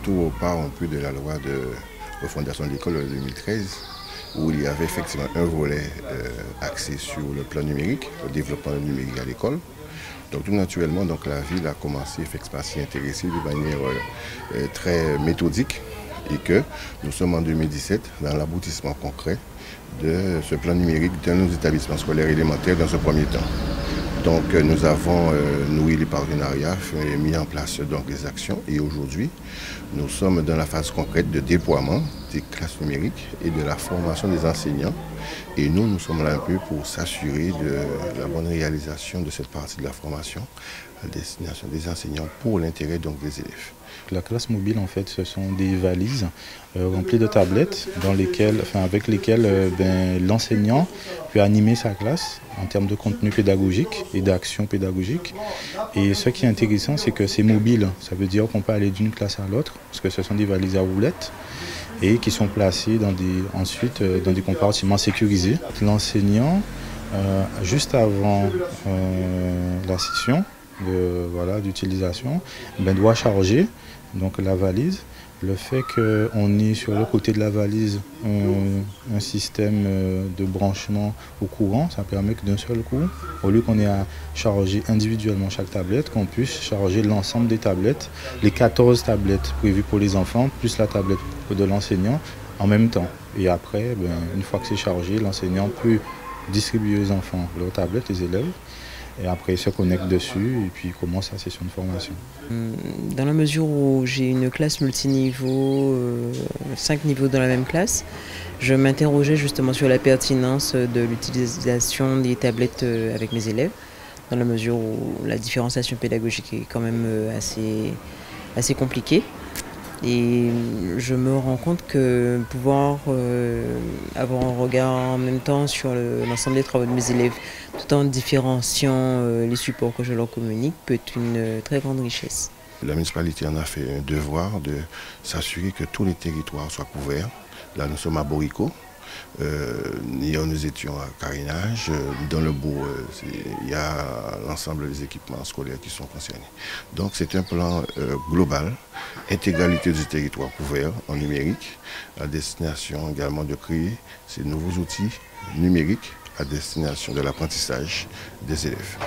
tout part un peu de la loi de fondation de l'école de 2013, où il y avait effectivement un volet axé sur le plan numérique, le développement numérique à l'école. Donc tout naturellement, donc, la ville a commencé effectivement à s'y intéresser de manière très méthodique et que nous sommes en 2017 dans l'aboutissement concret de ce plan numérique dans nos établissements scolaires élémentaires dans un premier temps. Donc nous avons noué les partenariats, mis en place donc les actions et aujourd'hui nous sommes dans la phase concrète de déploiement des classes numériques et de la formation des enseignants. Et nous sommes là un peu pour s'assurer de la bonne réalisation de cette partie de la formation à destination des enseignants pour l'intérêt donc des élèves. La classe mobile, en fait, ce sont des valises remplies de tablettes avec lesquelles l'enseignant peut animer sa classe en termes de contenu pédagogique et d'action pédagogique. Et ce qui est intéressant, c'est que c'est mobile. Ça veut dire qu'on peut aller d'une classe à l'autre, parce que ce sont des valises à roulettes et qui sont placées ensuite dans des compartiments sécurisés. L'enseignant, juste avant la session d'utilisation, doit charger donc la valise. Le fait qu'on ait sur le côté de la valise un système de branchement au courant, ça permet que d'un seul coup, au lieu qu'on ait à charger individuellement chaque tablette, qu'on puisse charger l'ensemble des tablettes, les 14 tablettes prévues pour les enfants, plus la tablette de l'enseignant en même temps. Et après, une fois que c'est chargé, l'enseignant peut distribuer aux enfants leurs tablettes, les élèves. Et après, ils se connectent dessus et puis commence la session de formation. Dans la mesure où j'ai une classe multiniveau, 5 niveaux dans la même classe, je m'interrogeais justement sur la pertinence de l'utilisation des tablettes avec mes élèves, dans la mesure où la différenciation pédagogique est quand même assez compliquée. Et je me rends compte que pouvoir avoir un regard en même temps sur l'ensemble des travaux de mes élèves, tout en différenciant les supports que je leur communique, peut être une très grande richesse. La municipalité en a fait un devoir de s'assurer que tous les territoires soient couverts. Là, nous sommes à Borico. Nous étions à Carénage. Dans le bourg, il y a l'ensemble des équipements scolaires qui sont concernés. Donc c'est un plan global, intégralité du territoire couvert en numérique, à destination également de créer ces nouveaux outils numériques à destination de l'apprentissage des élèves.